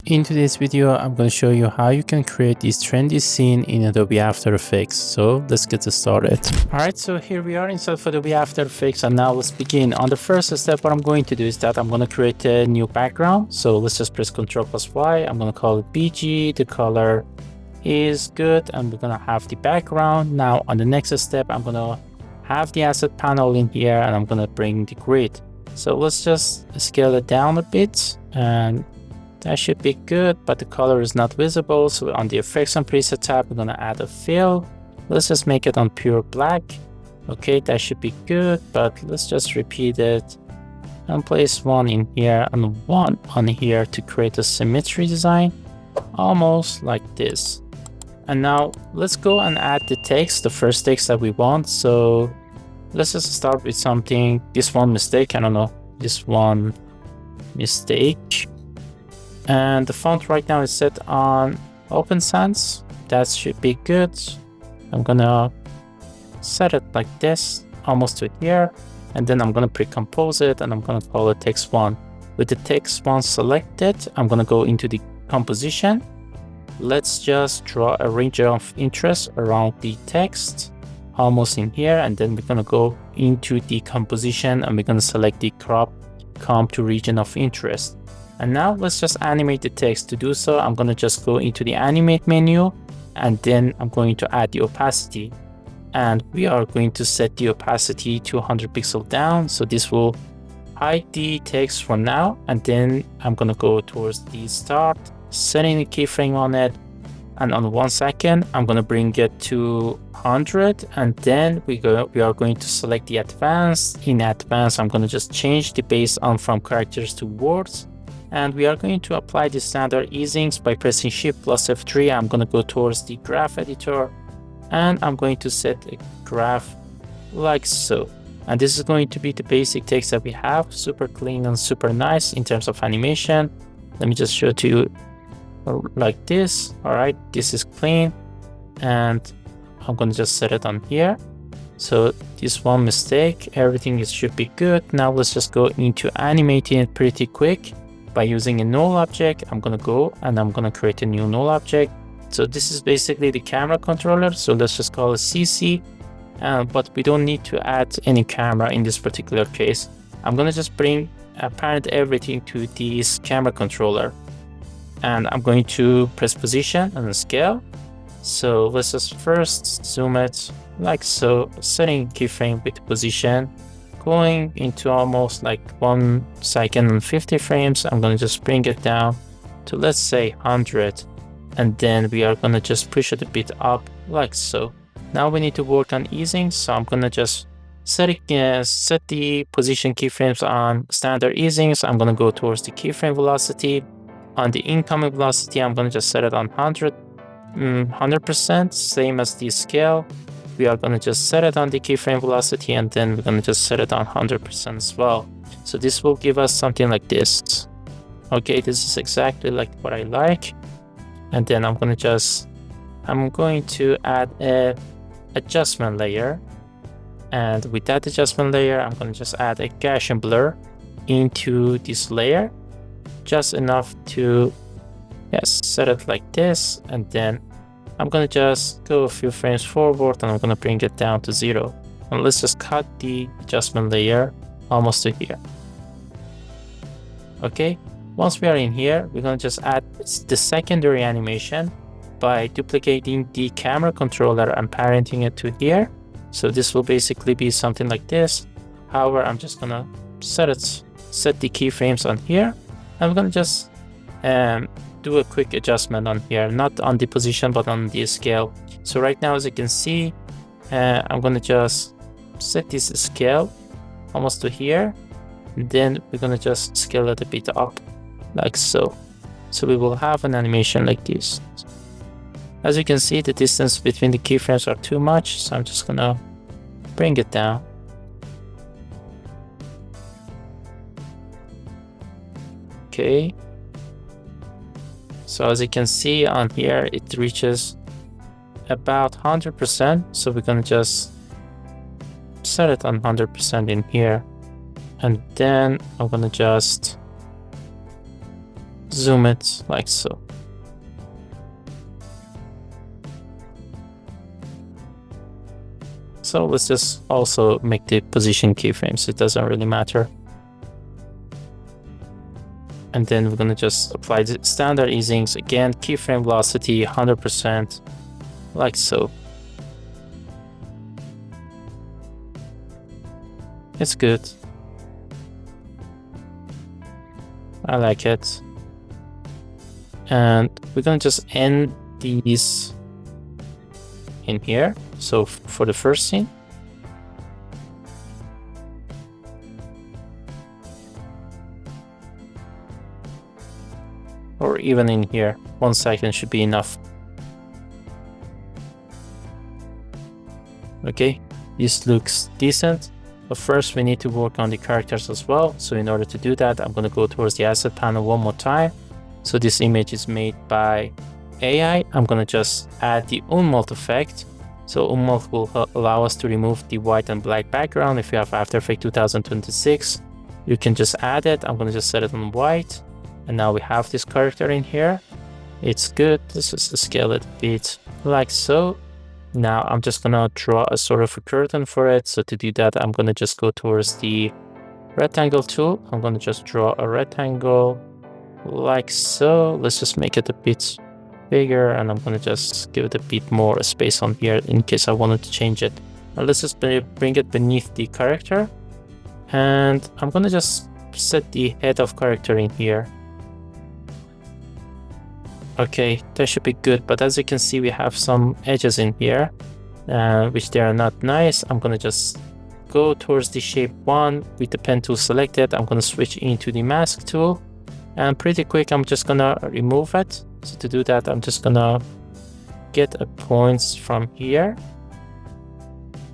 In today's video, I'm going to show you how you can create this trendy scene in Adobe After Effects. So let's get started. Alright, so here we are inside Adobe After Effects, and now let's begin. On the first step, what I'm going to do is that I'm going to create a new background. So let's just press Ctrl+Y. I'm going to call it BG. The color is good, and we're going to have the background. Now on the next step, I'm going to have the asset panel in here, and I'm going to bring the grid. So let's just scale it down a bit, and that should be good, but the color is not visible. So on the effects and preset tab, we're going to add a fill. Let's just make it on pure black. Okay, that should be good, but let's just repeat it and place one in here and one on here to create a symmetry design, almost like this. And now let's go and add the text, the first text that we want. So let's just start with something, this one mistake, I don't know, this one mistake. And the font right now is set on Open Sans. That should be good. I'm gonna set it like this, almost to here. And then I'm gonna pre-compose it, and I'm gonna call it text1. With the text1 selected, I'm gonna go into the composition. Let's just draw a region of interest around the text, almost in here. And then we're gonna go into the composition, and we're gonna select the crop comp to region of interest. And now let's just animate the text. To do so, I'm going to just go into the animate menu, and then I'm going to add the opacity. And we are going to set the opacity to 100 pixels down. So this will hide the text for now. And then I'm going to go towards the start, setting the keyframe on it. And on 1 second, I'm going to bring it to 100. And then we are going to select the advanced. In advanced, I'm going to just change the base on from characters to words. And we are going to apply the standard easings by pressing Shift plus F3. I'm going to go towards the graph editor, and I'm going to set a graph like so. And this is going to be the basic text that we have, super clean and super nice in terms of animation. Let me just show it to you like this. All right, this is clean, and I'm going to just set it on here. So this one mistake, everything should be good. Now let's just go into animating it pretty quick. By using a null object, I'm going to go and I'm going to create a new null object. So this is basically the camera controller. So let's just call it CC. But we don't need to add any camera in this particular case. I'm going to just bring parent everything to this camera controller. And I'm going to press position and scale. So let's just first zoom it like so, setting keyframe with position. Going into almost like 1 second and 50 frames. I'm going to just bring it down to, let's say, 100, and then we are going to just push it a bit up like so. Now we need to work on easing, so I'm going to just set the position keyframes on standard easings. I'm going to go towards the keyframe velocity. On the incoming velocity, I'm going to just set it on 100%, same as the scale. We are going to just set it on the keyframe velocity, and then we're going to just set it on 100% as well. So this will give us something like this. Okay, this is exactly like what I like. And then I'm going to add a adjustment layer. And with that adjustment layer, I'm going to just add a Gaussian blur into this layer. Just enough to, yes, set it like this. And then I'm going to just go a few frames forward, and I'm going to bring it down to 0. And let's just cut the adjustment layer almost to here. Okay, once we are in here, we're going to just add the secondary animation by duplicating the camera controller and parenting it to here. So this will basically be something like this. However, I'm just going to set the keyframes on here. I'm going to just do a quick adjustment on here, not on the position but on the scale. So right now, as you can see, I'm going to just set this scale almost to here, and then we're going to just scale it a bit up like so. So we will have an animation like this. As you can see, the distance between the keyframes are too much, so I'm just going to bring it down. Okay. So as you can see on here, it reaches about 100%. So we're going to just set it on 100% in here. And then I'm going to just zoom it like so. So let's just also make the position keyframes. It doesn't really matter. And then we're gonna just apply the standard easings again, keyframe velocity 100%, like so. It's good. I like it. And we're gonna just end these in here. So for the first scene. Or even in here, 1 second should be enough. Okay, this looks decent, but first we need to work on the characters as well. So in order to do that, I'm going to go towards the asset panel one more time. So this image is made by AI. I'm going to just add the Unmold effect. So Unmold will allow us to remove the white and black background. If you have After Effects 2026, you can just add it. I'm going to just set it on white. And now we have this character in here. It's good. Let's just scale it a bit like so. Now I'm just gonna draw a sort of a curtain for it. So to do that, I'm gonna just go towards the rectangle tool. I'm gonna just draw a rectangle like so. Let's just make it a bit bigger, and I'm gonna just give it a bit more space on here in case I wanted to change it. Now let's just bring it beneath the character, and I'm gonna just set the head of character in here. Okay, that should be good, but as you can see, we have some edges in here, which they are not nice. I'm gonna just go towards the shape 1 with the pen tool selected. I'm gonna switch into the mask tool, and pretty quick, I'm just gonna remove it. So to do that, I'm just gonna get a points from here,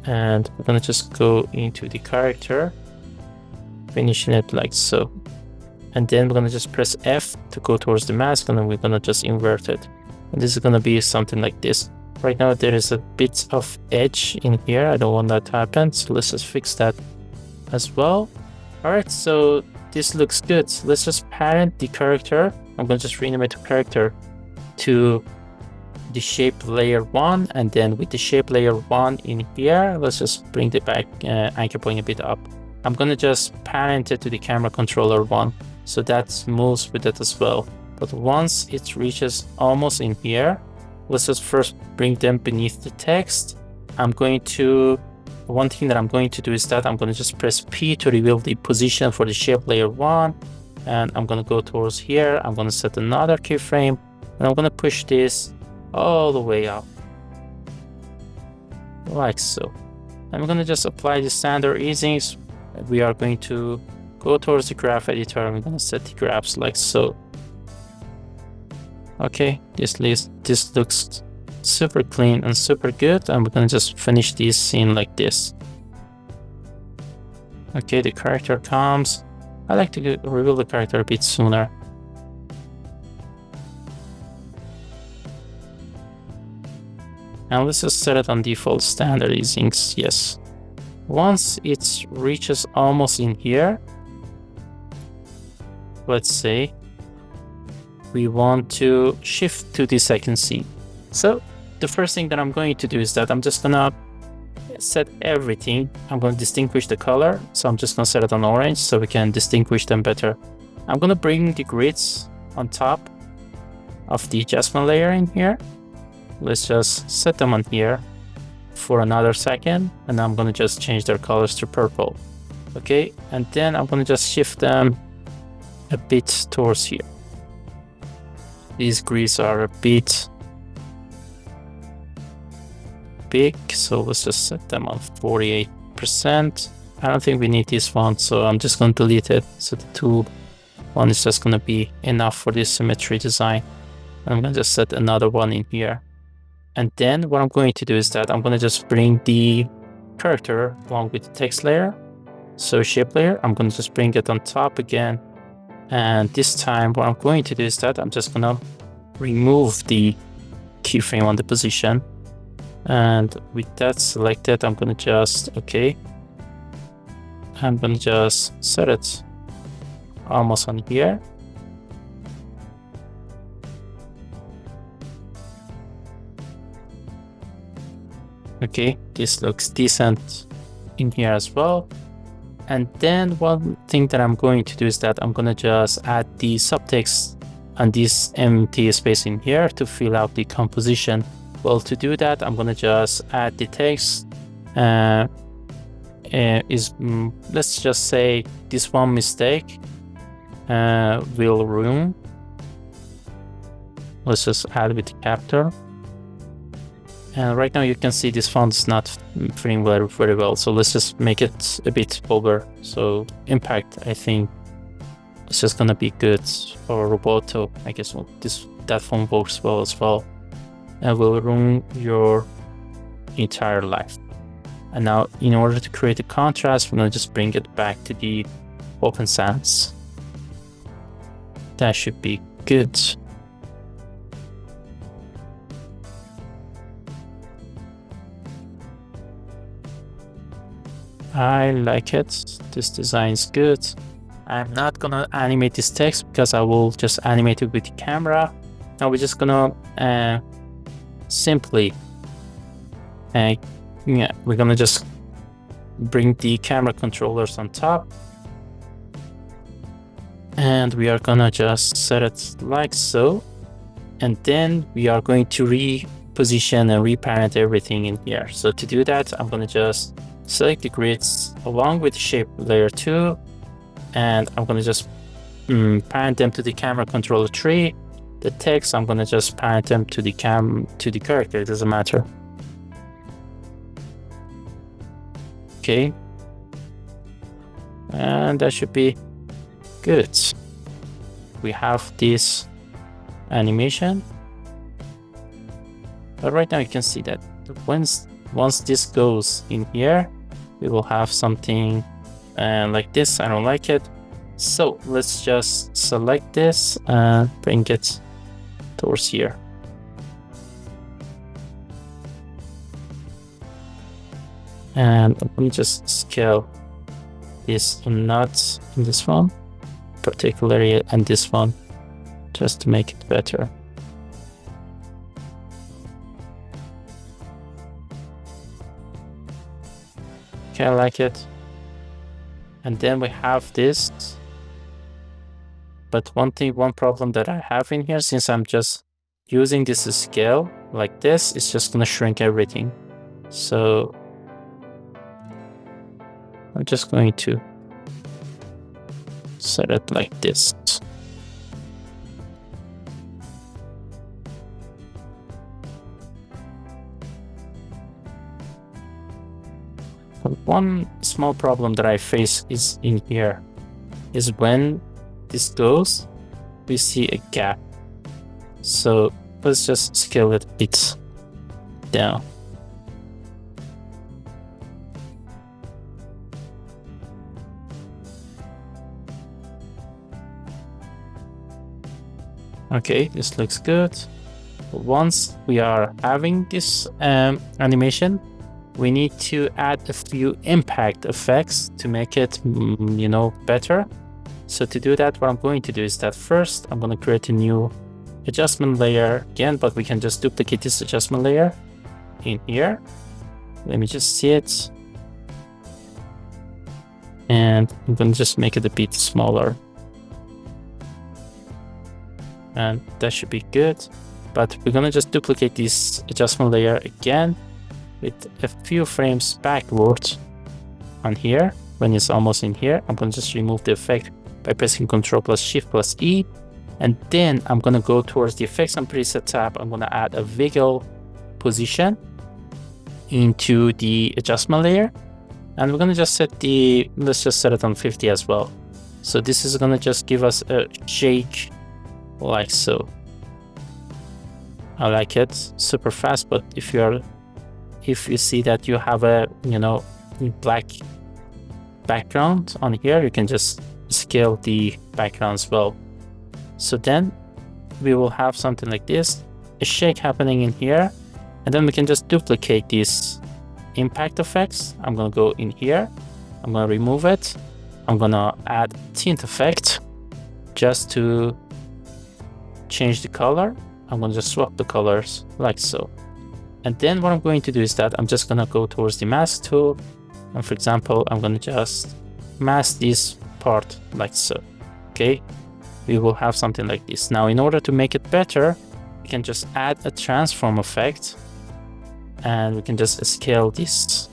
and we're gonna just go into the character, finishing it like so. And then we're gonna just press F to go towards the mask, and then we're gonna just invert it. And this is gonna be something like this. Right now there is a bit of edge in here. I don't want that to happen, so let's just fix that as well. Alright, so this looks good. So let's just parent the character. I'm gonna just rename it to character to the shape layer 1, and then with the shape layer 1 in here, let's just bring the back anchor point a bit up. I'm gonna just parent it to the camera controller 1. So that moves with it as well. But once it reaches almost in here, let's just first bring them beneath the text. One thing that I'm going to do is that I'm going to just press P to reveal the position for the shape layer 1. And I'm going to go towards here. I'm going to set another keyframe, and I'm going to push this all the way up. Like so. I'm going to just apply the standard easings. We are going to go towards the graph editor. I'm going to set the graphs like so. Okay, this looks super clean and super good, and we're going to just finish this scene like this. Okay, the character comes. I like to reveal the character a bit sooner. And let's just set it on default standard easings, yes. Once it reaches almost in here, let's say we want to shift to the second scene. So the first thing that I'm going to do is that I'm just gonna set everything. I'm gonna distinguish the color. So I'm just gonna set it on orange so we can distinguish them better. I'm gonna bring the grids on top of the adjustment layer in here. Let's just set them on here for another second, and I'm gonna just change their colors to purple. Okay, and then I'm gonna just shift them a bit towards here. These grids are a bit big, so let's just set them on 48%. I don't think we need this one, so I'm just going to delete it. So the 2 one is just going to be enough for this symmetry design. I'm going to just set another one in here. And then what I'm going to do is that I'm going to just bring the character along with the text layer. So shape layer, I'm going to just bring it on top again. And this time what I'm going to do is that I'm just going to remove the keyframe on the position. And with that selected, I'm going to just, okay. I'm going to just set it almost on here. Okay, this looks decent in here as well. And then one thing that I'm going to do is that I'm gonna just add the subtext and this empty space in here to fill out the composition. Well, to do that, I'm gonna just add the text. Let's just say this one mistake will ruin. Let's just add with the captor. And right now you can see this font is not fitting very well. So let's just make it a bit bolder. So impact, I think it's just gonna be good. Or Roboto, I guess that font works well as well. And will ruin your entire life. And now in order to create a contrast, we're gonna just bring it back to the Open Sans. That should be good. I like it. This design is good. I'm not gonna animate this text because I will just animate it with the camera. Now we're just gonna simply we're gonna just bring the camera controllers on top, and we are gonna just set it like so, and then we are going to reposition and reparent everything in here. So to do that, I'm gonna just select the grids along with shape layer 2, and I'm gonna just parent them to the camera controller tree. The text, I'm gonna just parent them to the character, it doesn't matter. Okay, and that should be good. We have this animation, but right now you can see that once this goes in here, we will have something like this. I don't like it, so let's just select this and bring it towards here. And I'm going to just scale this not in this one particularly, and this one, just to make it better. Okay, I like it. And then we have this, but one problem that I have in here, since I'm just using this scale like this, it's just gonna shrink everything. So I'm just going to set it like this. But one small problem that I face is in here, is when this goes, we see a gap. So let's just scale it a bit down. Okay, this looks good. Once we are having this animation, we need to add a few impact effects to make it, better. So to do that, what I'm going to do is that first I'm going to create a new adjustment layer again, but we can just duplicate this adjustment layer in here. Let me just see it. And I'm going to just make it a bit smaller. And that should be good. But we're going to just duplicate this adjustment layer again with a few frames backwards on here. When it's almost in here, I'm going to just remove the effect by pressing Ctrl plus Shift plus E. And then I'm going to go towards the effects and preset tab. I'm going to add a wiggle position into the adjustment layer. And we're going to just let's just set it on 50 as well. So this is going to just give us a shake like so. I like it, super fast. But if you see that you have a black background on here, you can just scale the background as well. So then we will have something like this, a shake happening in here, and then we can just duplicate these impact effects. I'm gonna go in here, I'm gonna remove it, I'm gonna add tint effect just to change the color. I'm gonna just swap the colors like so. And then what I'm going to do is that I'm just gonna go towards the mask tool, and for example, I'm gonna just mask this part like so. Okay, we will have something like this. Now, in order to make it better, we can just add a transform effect, and we can just scale this.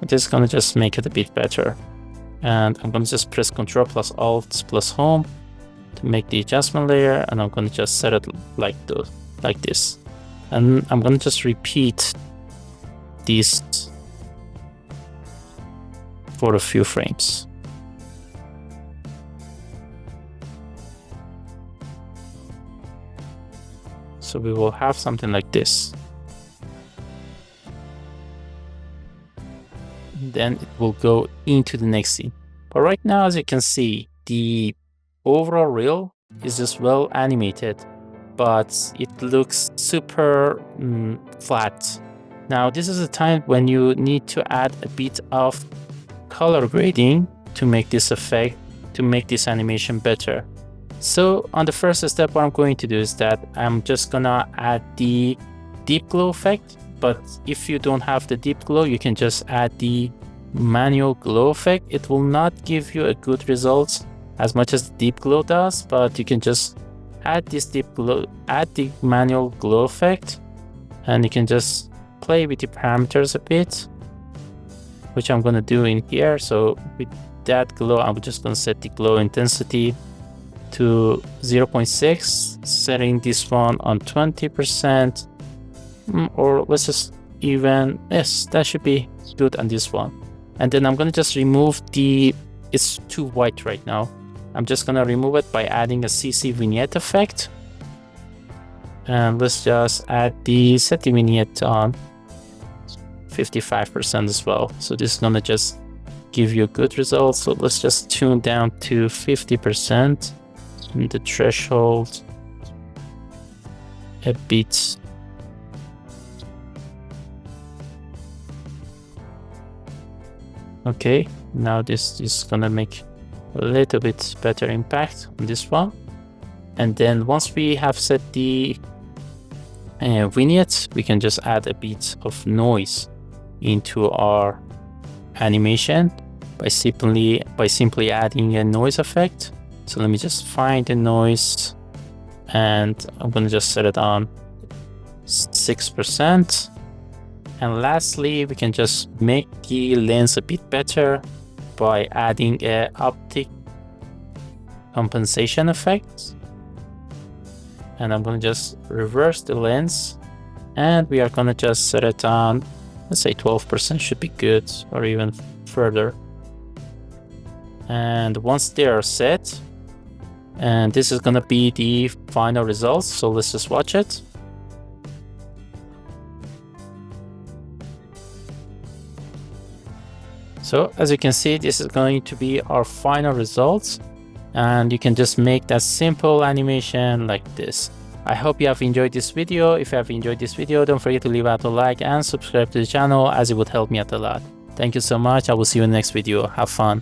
This is gonna just make it a bit better. And I'm gonna just press Ctrl plus Alt plus Home to make the adjustment layer, and I'm gonna just set it like this. And I'm gonna just repeat this for a few frames. So we will have something like this. Then it will go into the next scene. But right now, as you can see, the overall reel is just well animated, but it looks super flat. Now, this is a time when you need to add a bit of color grading to make this effect, to make this animation better. So on the first step, what I'm going to do is that I'm just gonna add the deep glow effect. But if you don't have the deep glow, you can just add the manual glow effect. It will not give you a good result as much as the deep glow does, but you can just add this deep glow, add the manual glow effect, and you can just play with the parameters a bit, which I'm gonna do in here. So with that glow, I'm just gonna set the glow intensity to 0.6, setting this one on 20%. Or let's just even, yes, that should be good on this one. And then I'm gonna just remove it's too white right now. I'm just gonna remove it by adding a CC vignette effect. And let's just set the vignette on 55% as well. So this is gonna just give you a good result. So let's just tune down to 50% and the threshold a bit. Okay, now this is gonna make a little bit better impact on this one. And then once we have set the vignette, we can just add a bit of noise into our animation by simply adding a noise effect. So let me just find the noise, and I'm gonna just set it on 6%. And lastly, we can just make the lens a bit better by adding a optic compensation effect. And I'm gonna just reverse the lens, and we are gonna just set it on, let's say 12% should be good, or even further. And once they are set, and this is gonna be the final results, so let's just watch it. So as you can see, this is going to be our final results, and you can just make that simple animation like this. I hope you have enjoyed this video. If you have enjoyed this video, don't forget to leave out a like and subscribe to the channel, as it would help me out a lot. Thank you so much. I will see you in the next video. Have fun.